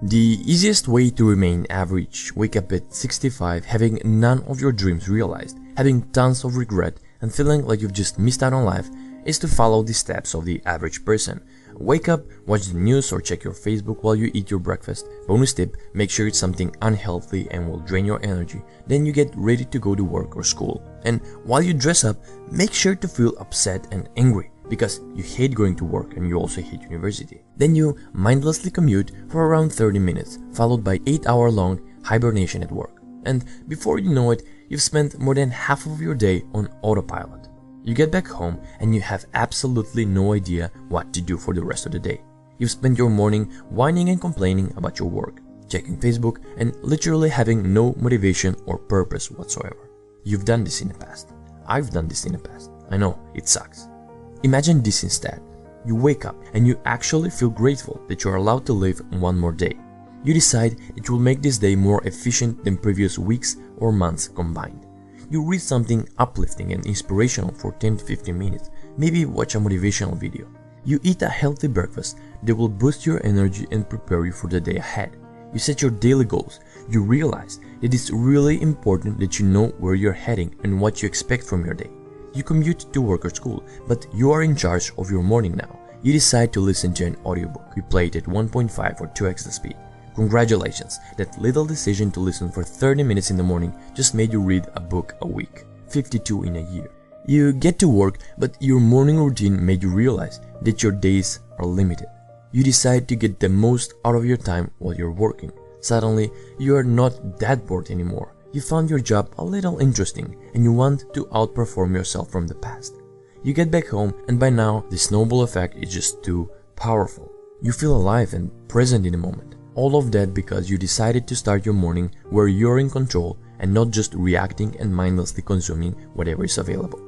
The easiest way to remain average, wake up at 65 having none of your dreams realized, having tons of regret and feeling like you've just missed out on life, is to follow the steps of the average person. Wake up, watch the news or check your Facebook while you eat your breakfast. Bonus tip, make sure it's something unhealthy and will drain your energy. Then you get ready to go to work or school. And while you dress up, make sure to feel upset and angry, because you hate going to work and you also hate university. Then you mindlessly commute for around 30 minutes, followed by 8-hour-long hibernation at work. And before you know it, you've spent more than half of your day on autopilot. You get back home and you have absolutely no idea what to do for the rest of the day. You've spent your morning whining and complaining about your work, checking Facebook, and literally having no motivation or purpose whatsoever. You've done this in the past. I've done this in the past. I know, it sucks. Imagine this instead. You wake up and you actually feel grateful that you're allowed to live one more day. You decide that you will make this day more efficient than previous weeks or months combined. You read something uplifting and inspirational for 10 to 15 minutes, maybe watch a motivational video. You eat a healthy breakfast that will boost your energy and prepare you for the day ahead. You set your daily goals. You realize that it's really important that you know where you're heading and what you expect from your day. You commute to work or school, but you are in charge of your morning now. You decide to listen to an audiobook. You play it at 1.5 or 2x the speed. Congratulations, that little decision to listen for 30 minutes in the morning just made you read a book a week, 52 in a year. You get to work, but your morning routine made you realize that your days are limited. You decide to get the most out of your time while you're working. Suddenly, you are not that bored anymore. You found your job a little interesting and you want to outperform yourself from the past. You get back home and by now the snowball effect is just too powerful. You feel alive and present in the moment. All of that because you decided to start your morning where you're in control and not just reacting and mindlessly consuming whatever is available.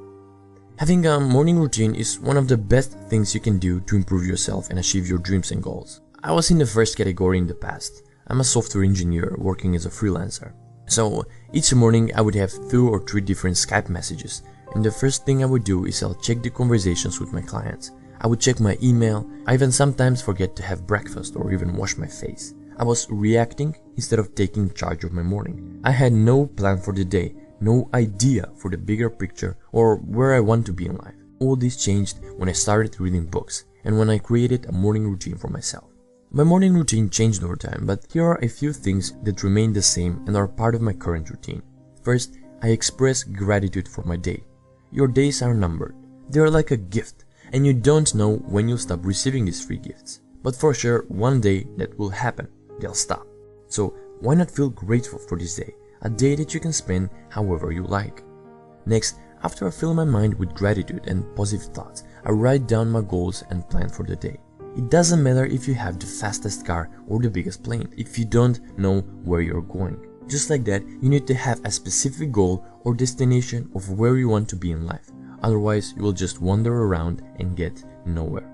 Having a morning routine is one of the best things you can do to improve yourself and achieve your dreams and goals. I was in the first category in the past. I'm a software engineer working as a freelancer. So each morning I would have 2 or 3 different Skype messages, and the first thing I would do is I'll check the conversations with my clients. I would check my email. I even sometimes forget to have breakfast or even wash my face. I was reacting instead of taking charge of my morning. I had no plan for the day, no idea for the bigger picture or where I want to be in life. All this changed when I started reading books and when I created a morning routine for myself. My morning routine changed over time, but here are a few things that remain the same and are part of my current routine. First, I express gratitude for my day. Your days are numbered. They are like a gift, and you don't know when you'll stop receiving these free gifts. But for sure, one day that will happen. They'll stop. So why not feel grateful for this day, a day that you can spend however you like. Next, after I fill my mind with gratitude and positive thoughts, I write down my goals and plan for the day. It doesn't matter if you have the fastest car or the biggest plane, if you don't know where you're going. Just like that, you need to have a specific goal or destination of where you want to be in life. Otherwise, you will just wander around and get nowhere.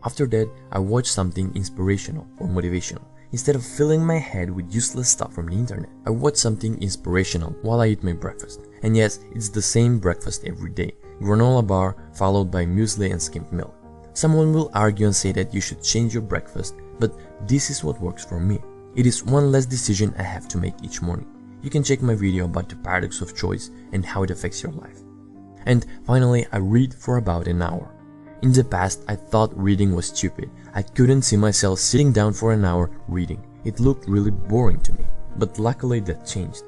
After that, I watch something inspirational or motivational. Instead of filling my head with useless stuff from the internet, I watch something inspirational while I eat my breakfast. And yes, it's the same breakfast every day. Granola bar followed by muesli and skimmed milk. Someone will argue and say that you should change your breakfast, but this is what works for me. It is one less decision I have to make each morning. You can check my video about the paradox of choice and how it affects your life. And finally, I read for about an hour. In the past, I thought reading was stupid. I couldn't see myself sitting down for an hour reading. It looked really boring to me, but luckily that changed.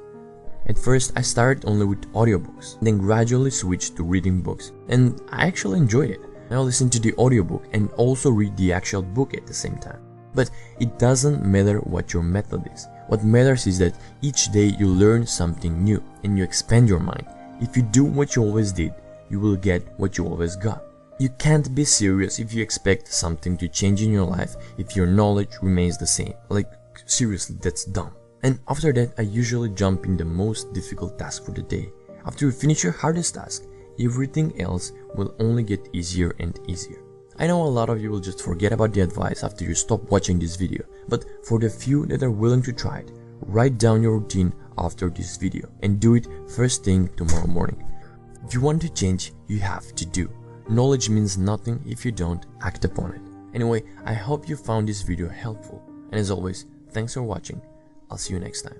At first, I started only with audiobooks, then gradually switched to reading books, and I actually enjoyed it. I listen to the audiobook and also read the actual book at the same time. But it doesn't matter what your method is. What matters is that each day you learn something new and you expand your mind. If you do what you always did, you will get what you always got. You can't be serious if you expect something to change in your life if your knowledge remains the same. Like, seriously, that's dumb. And after that, I usually jump in the most difficult task for the day. After you finish your hardest task, everything else will only get easier and easier. I know a lot of you will just forget about the advice after you stop watching this video, but for the few that are willing to try it, write down your routine after this video and do it first thing tomorrow morning. If you want to change, you have to do. Knowledge means nothing if you don't act upon it. Anyway, I hope you found this video helpful, and as always, thanks for watching. I'll see you next time.